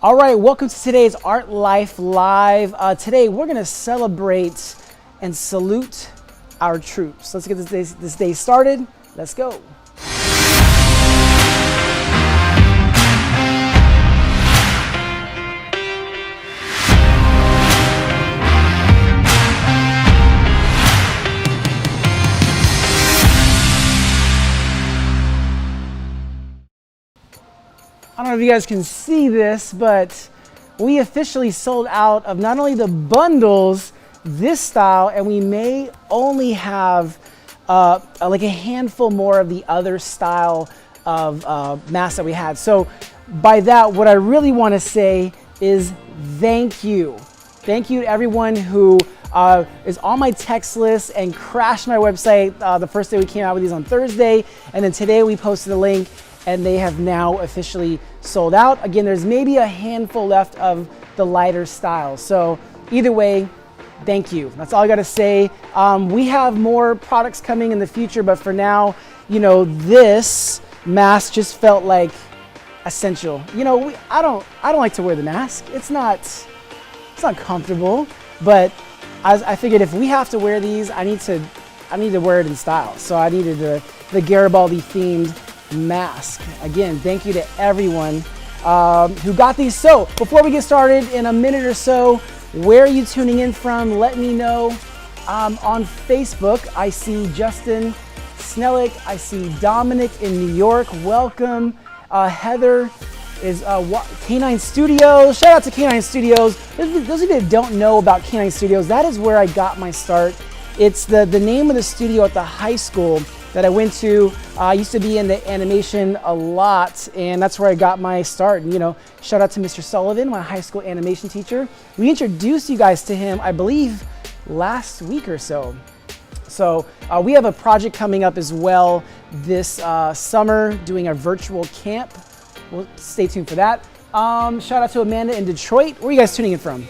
All right, welcome to today's Art Life Live. Today we're going to celebrate and salute our troops. Let's get this day started. Let's go. I don't know if you guys can see this, but we officially sold out of not only the bundles, this style, and we may only have like a handful more of the other style of masks that we had. So by that, what I really want to say is thank you. Thank you to everyone who is on my text list and crashed my website the first day we came out with these on Thursday. And then today we posted a link and they have now officially sold out. Again, there's maybe a handful left of the lighter styles. So either way, thank you. That's all I gotta say. We have more products coming in the future, but for now, you know, this mask just felt like essential. You know, I don't like to wear the mask. It's not comfortable, but I figured if we have to wear these, I need to wear it in style. So I needed the Garibaldi themed mask. Again, thank you to everyone who got these. So before we get started, in a minute or so, where are you tuning in from? Let me know. On Facebook, I see Justin Snellick. I see Dominic in New York. Welcome. Heather is K9 Studios. Shout out to K9 Studios. Those of you that don't know about K9 Studios, that is where I got my start. It's the name of the studio at the high school that I went to. I used to be in the animation a lot, and that's where I got my start. And, you know, shout out to Mr. Sullivan, my high school animation teacher. We introduced you guys to him, I believe, last week or so. So we have a project coming up as well this summer, doing a virtual camp. Well, stay tuned for that. Shout out to Amanda in Detroit. Where are you guys tuning in from?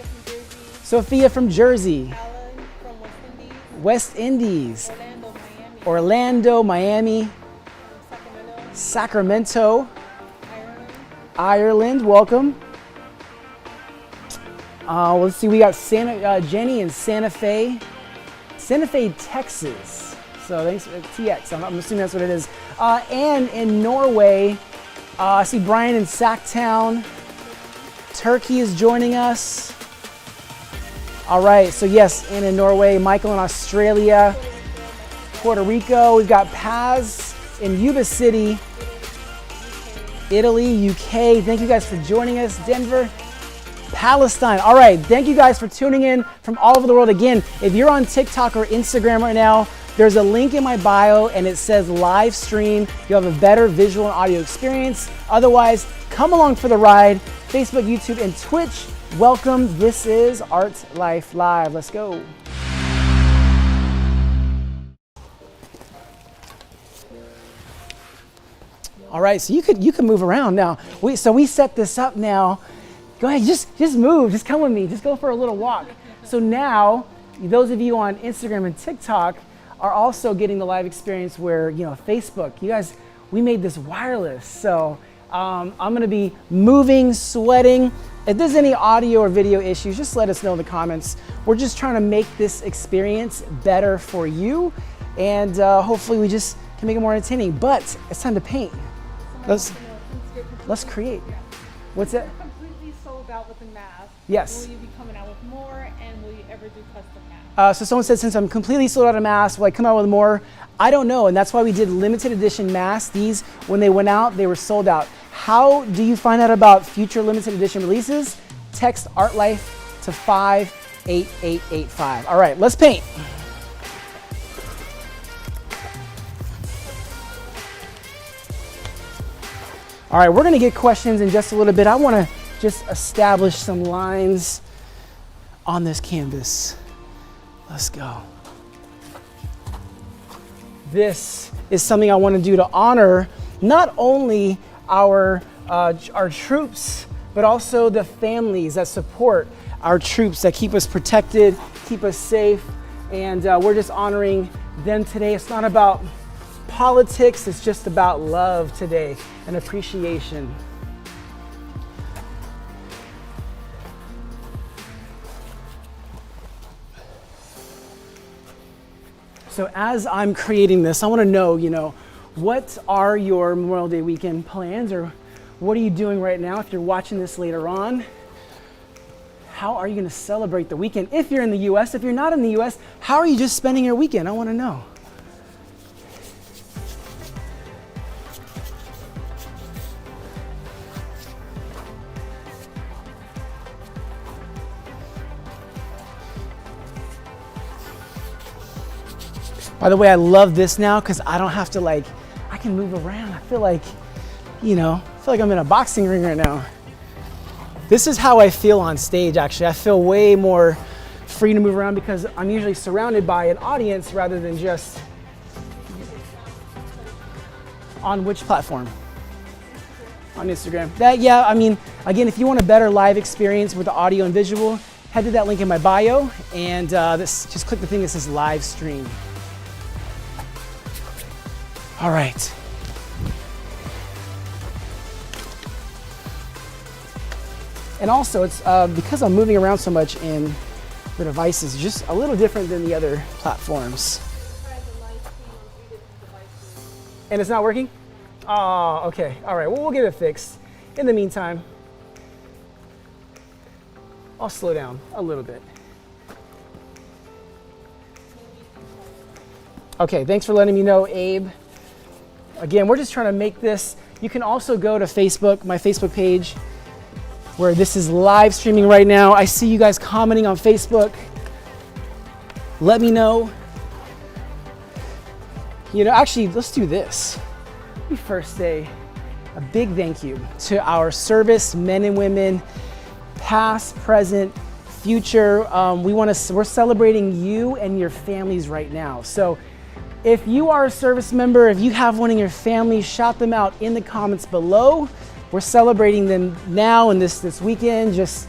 Sophia from Jersey. Alan from West Indies. Orlando, Miami. Sacramento. Ireland, welcome. Let's see, we got Jenny in Santa Fe, Texas. So thanks, TX, I'm assuming that's what it is. And in Norway, I see Brian in Sacktown. Turkey is joining us. All right, so yes, and in Norway, Michael in Australia. Puerto Rico, we've got Paz in Yuba City, Italy, UK. Thank you guys for joining us. Denver, Palestine. All right, thank you guys for tuning in from all over the world. Again, if you're on TikTok or Instagram right now, there's a link in my bio and it says live stream. You'll have a better visual and audio experience. Otherwise, come along for the ride. Facebook, YouTube, and Twitch. Welcome. This is Art Life Live. Let's go. All right, so you could move around now. We set this up now. Go ahead, just move, just come with me, just go for a little walk. So now, those of you on Instagram and TikTok are also getting the live experience where, you know, Facebook, you guys, we made this wireless. So I'm gonna be moving, sweating. If there's any audio or video issues, just let us know in the comments. We're just trying to make this experience better for you. And hopefully we just can make it more entertaining, but it's time to paint. Let's create. What's it? Completely sold out with the mask. Yes. Will you be coming out with more, and will you ever do custom masks? So someone said, since I'm completely sold out of masks, will I come out with more? I don't know, and that's why we did limited edition masks. These, when they went out, they were sold out. How do you find out about future limited edition releases? Text ArtLife to 58885. All right, let's paint. All right, we're gonna get questions in just a little bit. I wanna just establish some lines on this canvas. Let's go. This is something I wanna do to honor not only our troops, but also the families that support our troops, that keep us protected, keep us safe, and we're just honoring them today. It's not about politics, it's just about love today and appreciation. So as I'm creating this, I want to know, what are your Memorial Day weekend plans, or what are you doing right now? If you're watching this later on, how are you going to celebrate the weekend? If you're in the U.S., if you're not in the U.S., how are you just spending your weekend? I want to know. By the way, I love this now because I don't have to I can move around. I feel like, I'm in a boxing ring right now. This is how I feel on stage, actually. I feel way more free to move around because I'm usually surrounded by an audience rather than just on which platform? On Instagram. Again, if you want a better live experience with the audio and visual, head to that link in my bio and just click the thing that says live stream. All right. And also, it's because I'm moving around so much in the devices, just a little different than the other platforms. And it's not working? Oh, okay. All right. Well, we'll get it fixed. In the meantime, I'll slow down a little bit. Okay. Thanks for letting me know, Abe. Again, we're just trying to make this. You can also go to Facebook, my Facebook page, where this is live streaming right now. I see you guys commenting on Facebook. Let me know. Actually, let's do this. Let me first say a big thank you to our service men and women, past, present, future. We're celebrating you and your families right now. So if you are a service member, if you have one in your family, shout them out in the comments below. We're celebrating them now and this weekend, just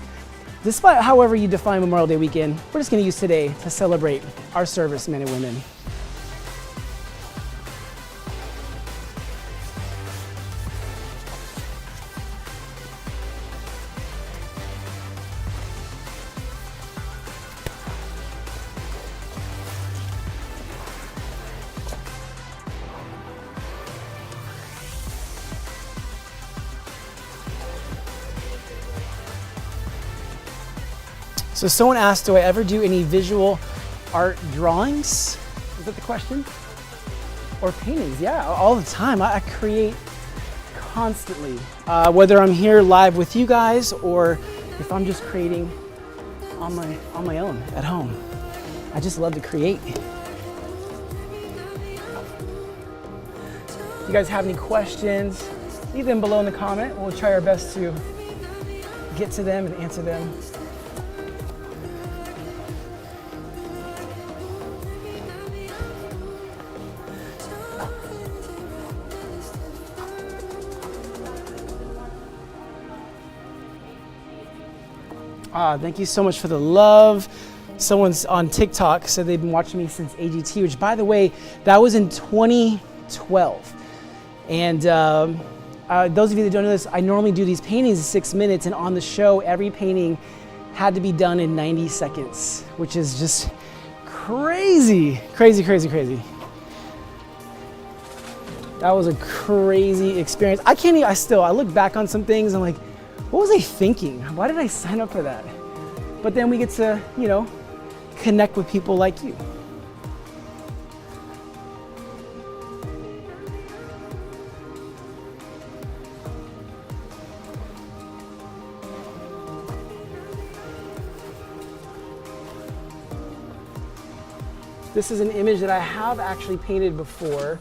despite however you define Memorial Day weekend, we're just gonna use today to celebrate our service men and women. So someone asked, do I ever do any visual art drawings? Is that the question? Or paintings? Yeah, all the time. I create constantly. Whether I'm here live with you guys or if I'm just creating on my own at home. I just love to create. If you guys have any questions, leave them below in the comment. We'll try our best to get to them and answer them. Thank you so much for the love. Someone's on TikTok said they've been watching me since AGT, which, by the way, that was in 2012. And those of you that don't know this, I normally do these paintings in 6 minutes, and on the show, every painting had to be done in 90 seconds, which is just crazy, crazy, crazy, crazy. That was a crazy experience. I look back on some things, and I'm like, what was I thinking? Why did I sign up for that? But then we get to, connect with people like you. This is an image that I have actually painted before.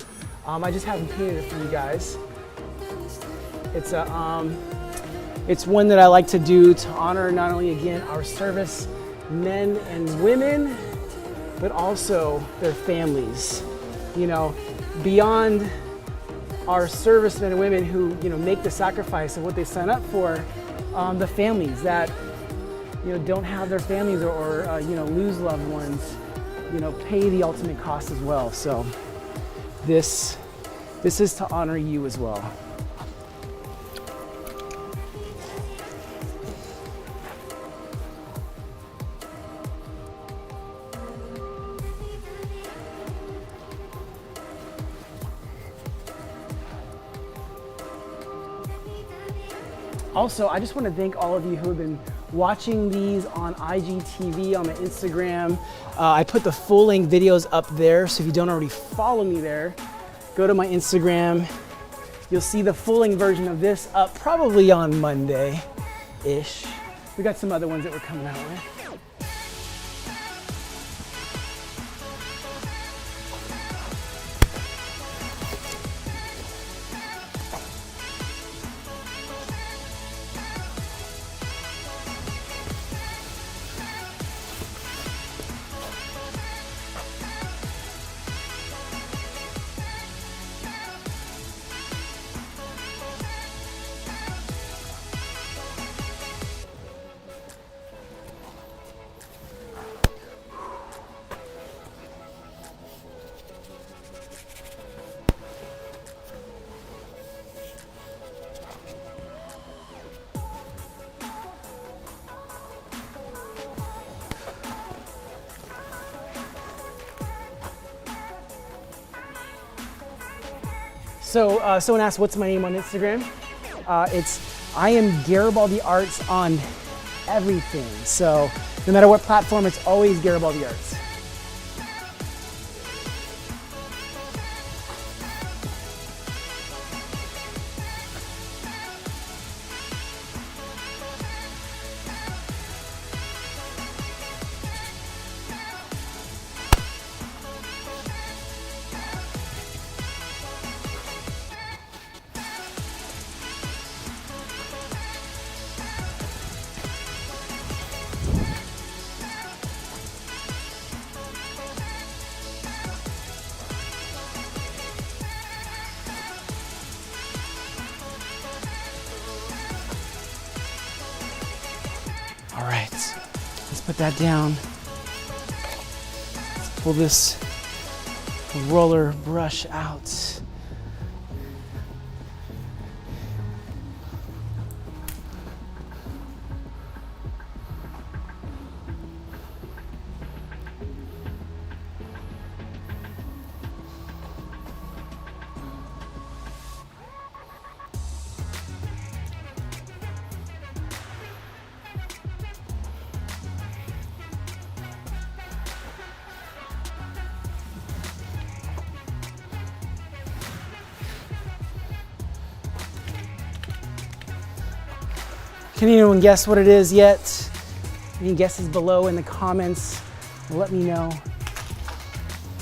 I just haven't painted it for you guys. It's one that I like to do to honor not only, again, our service men and women, but also their families. Beyond our servicemen and women who, make the sacrifice of what they sign up for, the families that, don't have their families or lose loved ones, pay the ultimate cost as well. So this is to honor you as well. Also, I just want to thank all of you who have been watching these on IGTV, on my Instagram. I put the full length videos up there, so if you don't already follow me there, go to my Instagram. You'll see the full length version of this up probably on Monday-ish. We got some other ones that we're coming out with. So someone asked, what's my name on Instagram? I am Garibaldi Arts on everything. So no matter what platform, it's always Garibaldi Arts. All right, let's put that down. Let's pull this roller brush out. Can anyone guess what it is yet? Any guesses below in the comments? Let me know.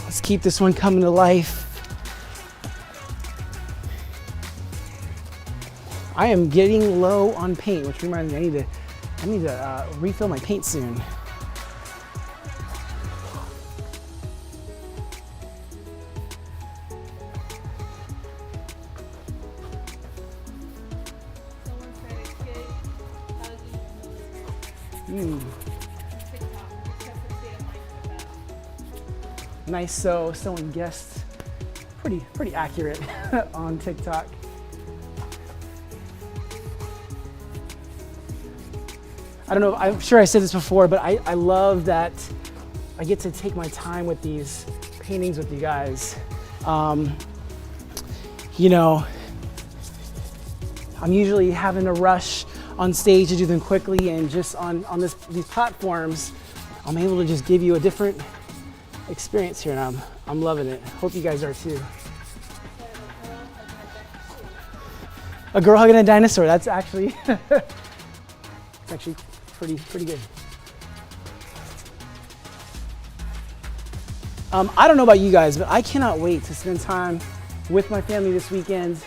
Let's keep this one coming to life. I am getting low on paint, which reminds me I need to refill my paint soon. Nice, so someone guessed pretty accurate on TikTok. I don't know, I'm sure I said this before, but I love that I get to take my time with these paintings with you guys. You know, I'm usually having to rush on stage to do them quickly, and just on these platforms, I'm able to just give you a different experience here, and I'm loving it. Hope you guys are too. A girl hugging a dinosaur. That's actually it's actually pretty good. I don't know about you guys, but I cannot wait to spend time with my family this weekend.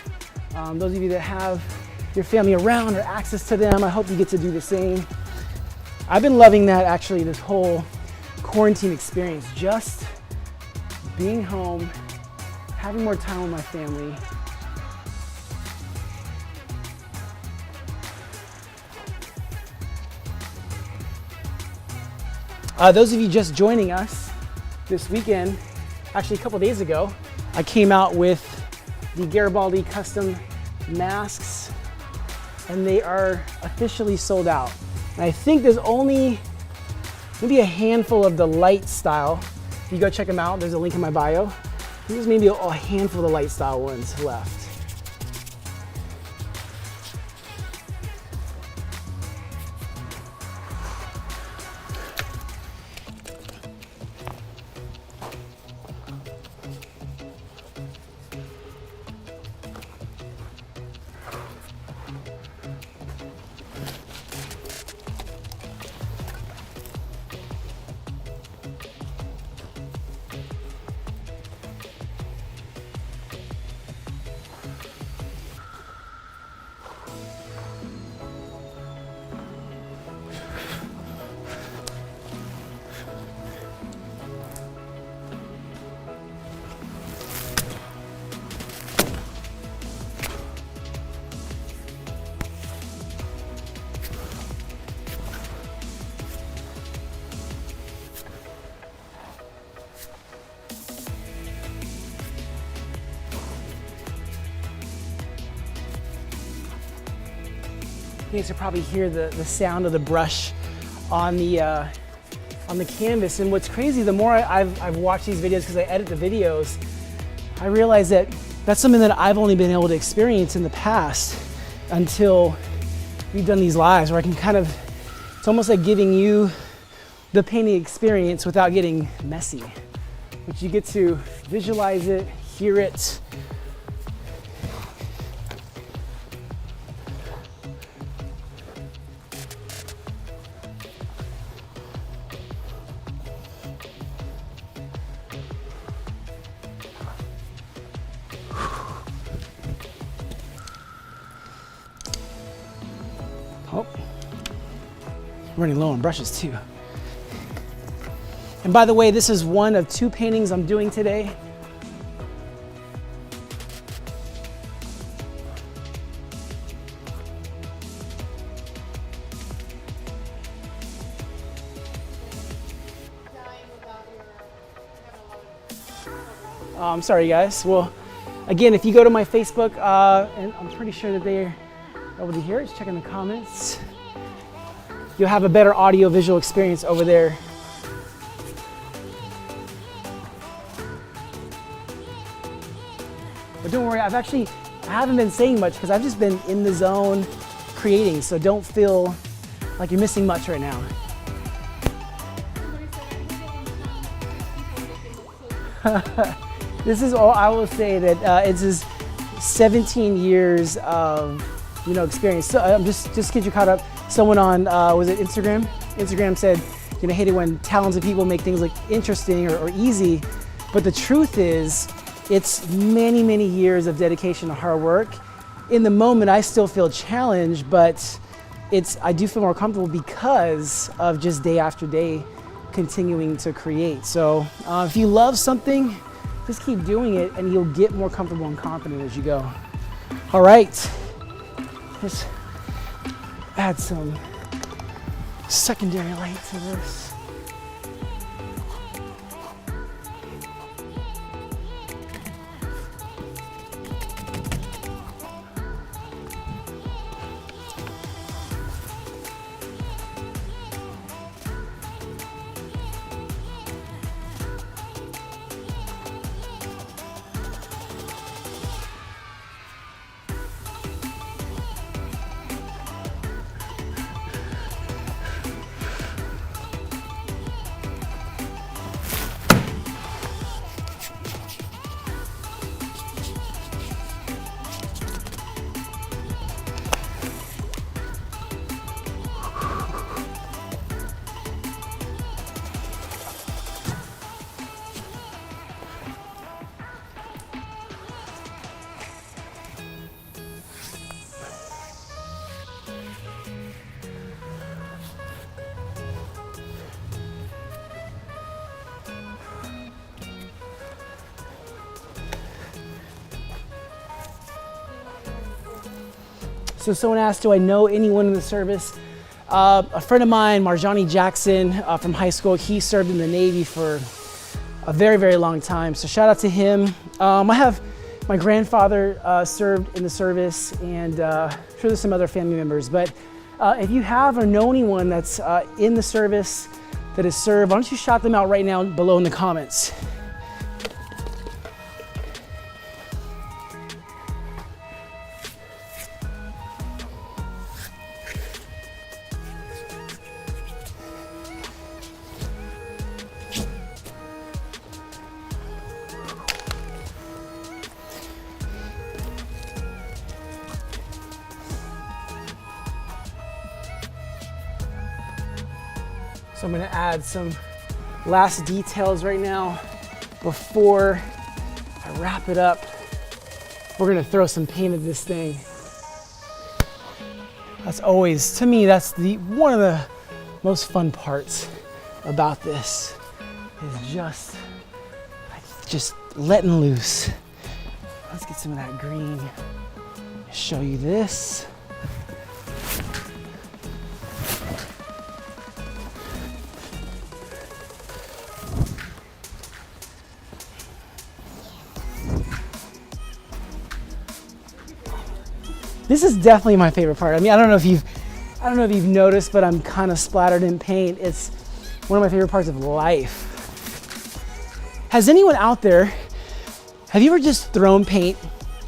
Those of you that have your family around or access to them, I hope you get to do the same. I've been loving that actually, this whole quarantine experience, just being home, having more time with my family. Those of you just joining us this weekend, actually a couple days ago, I came out with the Garibaldi custom masks, and they are officially sold out. And I think there's only maybe a handful of the light style. If you go check them out, there's a link in my bio. There's maybe a handful of the light style ones left. guys can probably hear the sound of the brush on the canvas. And what's crazy, the more I've watched these videos, because I edit the videos, I realize that that's something that I've only been able to experience in the past until we've done these lives, where I can kind of, it's almost like giving you the painting experience without getting messy, but you get to visualize it, hear it. Oh, running low on brushes too. And by the way, this is one of 2 paintings I'm doing today. I'm sorry guys. Well, again, if you go to my Facebook, and I'm pretty sure that they're over here, just check in the comments. You'll have a better audio visual experience over there. But don't worry, I haven't been saying much because I've just been in the zone creating, so don't feel like you're missing much right now. This is all I will say, that it's just 17 years of experience. So just get you caught up. Someone on was it Instagram? Instagram said, hate it when talented people make things look interesting or easy, but the truth is, it's many, many years of dedication and hard work. In the moment, I still feel challenged, but I do feel more comfortable because of just day after day continuing to create. So if you love something, just keep doing it and you'll get more comfortable and confident as you go. All right, let's add some secondary light to this. So someone asked, do I know anyone in the service? A friend of mine, Marjani Jackson from high school, he served in the Navy for a very, very long time. So shout out to him. I have my grandfather served in the service, and I'm sure there's some other family members. But if you have or know anyone that's in the service that has served, why don't you shout them out right now below in the comments. So I'm gonna add some last details right now before I wrap it up. We're gonna throw some paint at this thing. That's always, to me, that's one of the most fun parts about this, is just letting loose. Let's get some of that green. Show you this. This is definitely my favorite part. I mean, I don't know if you've I don't know if you've noticed, but I'm kind of splattered in paint. It's one of my favorite parts of life. Has anyone out there, have you ever just thrown paint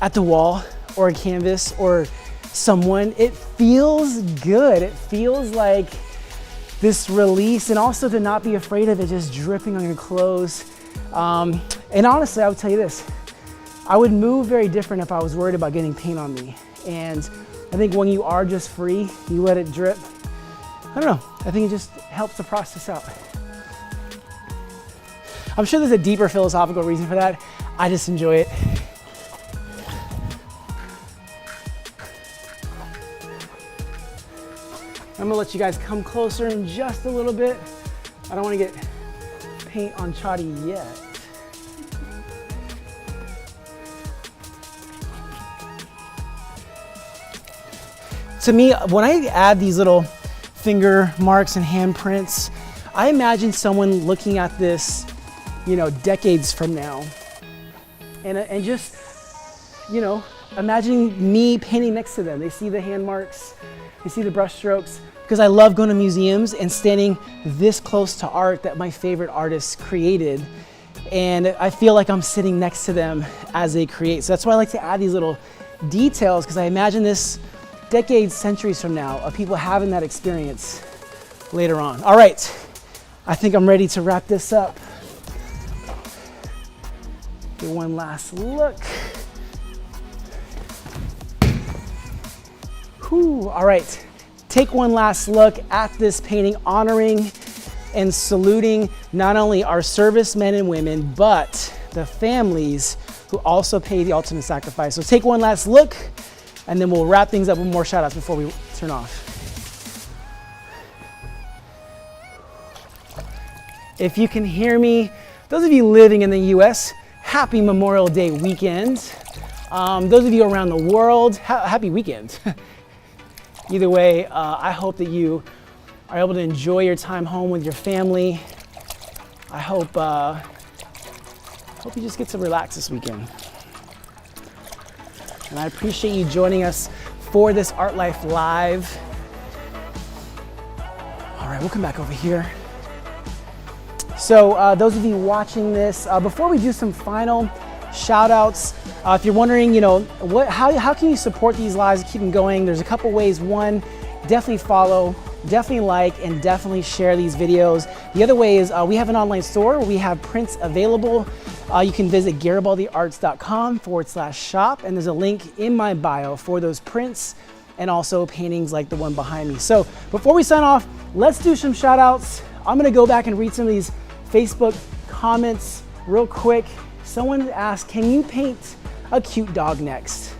at the wall or a canvas or someone? It feels good. It feels like this release, and also to not be afraid of it just dripping on your clothes. And honestly, I would tell you this, I would move very different if I was worried about getting paint on me. And I think when you are just free, you let it drip. I don't know, I think it just helps the process out. I'm sure there's a deeper philosophical reason for that. I just enjoy it. I'm gonna let you guys come closer in just a little bit. I don't wanna get paint on Chadi yet. To me, when I add these little finger marks and handprints, I imagine someone looking at this, decades from now. And just, imagining me painting next to them. They see the hand marks, they see the brush strokes, because I love going to museums and standing this close to art that my favorite artists created. And I feel like I'm sitting next to them as they create. So that's why I like to add these little details, because I imagine this decades, centuries from now, of people having that experience later on. All right, I think I'm ready to wrap this up. Get one last look. Whew, all right, take one last look at this painting, honoring and saluting not only our servicemen and women, but the families who also pay the ultimate sacrifice. So take one last look, and then we'll wrap things up with more shout outs before we turn off. If you can hear me, those of you living in the US, happy Memorial Day weekend. Those of you around the world, happy weekend. Either way, I hope that you are able to enjoy your time home with your family. I hope you just get to relax this weekend. And I appreciate you joining us for this Art Life Live. All right, we'll come back over here. So those of you watching this, before we do some final shout outs, if you're wondering, how can you support these lives and keep them going? There's a couple ways. One, definitely follow, definitely like, and definitely share these videos. The other way is we have an online store where we have prints available. You can visit garibaldiarts.com/shop, and there's a link in my bio for those prints and also paintings like the one behind me. So before we sign off, let's do some shout outs. I'm gonna go back and read some of these Facebook comments real quick. Someone asked, can you paint a cute dog next?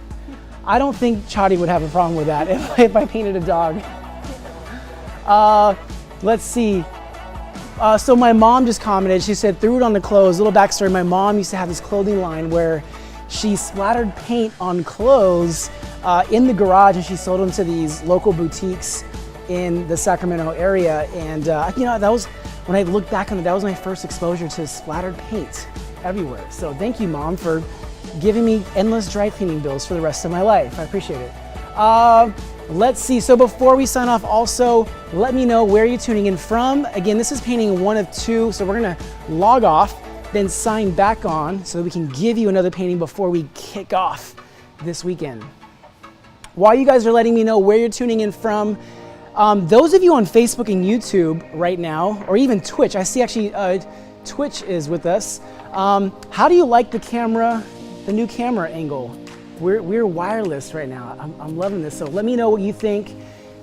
I don't think Chadi would have a problem with that if I painted a dog. Let's see. So my mom just commented, she said, threw it on the clothes. Little backstory, my mom used to have this clothing line where she splattered paint on clothes in the garage, and she sold them to these local boutiques in the Sacramento area. And that was, when I look back on it, that was my first exposure to splattered paint everywhere. So thank you, Mom, for giving me endless dry cleaning bills for the rest of my life. I appreciate it. Let's see, so before we sign off, also, let me know where you're tuning in from. Again, this is painting 1 of 2, so we're gonna log off, then sign back on so that we can give you another painting before we kick off this weekend. While you guys are letting me know where you're tuning in from, those of you on Facebook and YouTube right now, or even Twitch, I see actually Twitch is with us. How do you like the camera, the new camera angle? We're wireless right now. I'm loving this. So let me know what you think.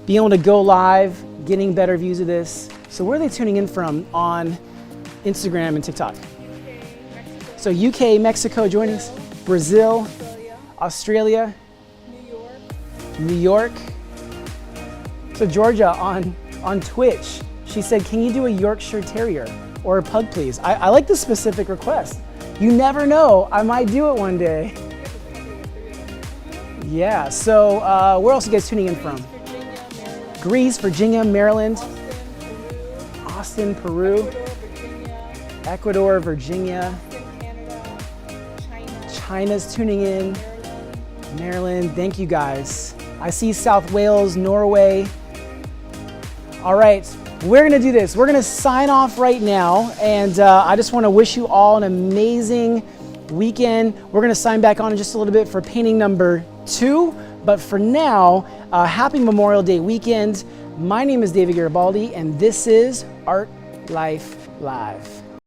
Being able to go live, getting better views of this. So where are they tuning in from on Instagram and TikTok? UK, Mexico, So UK, Mexico joining us, Brazil, Australia, New York. So Georgia on Twitch, she said, can you do a Yorkshire Terrier or a pug, please? I like this specific request. You never know, I might do it one day. Yeah, so where else are you guys tuning in from? Greece, Virginia, Maryland, Austin, Peru, Ecuador, Virginia, China's tuning in, Maryland, thank you guys. I see South Wales, Norway, All right, we're gonna do this. We're gonna sign off right now, and I just wanna wish you all an amazing weekend. We're gonna sign back on in just a little bit for painting number 2, but for now, happy Memorial Day weekend. My name is David Garibaldi, and this is Art Life Live.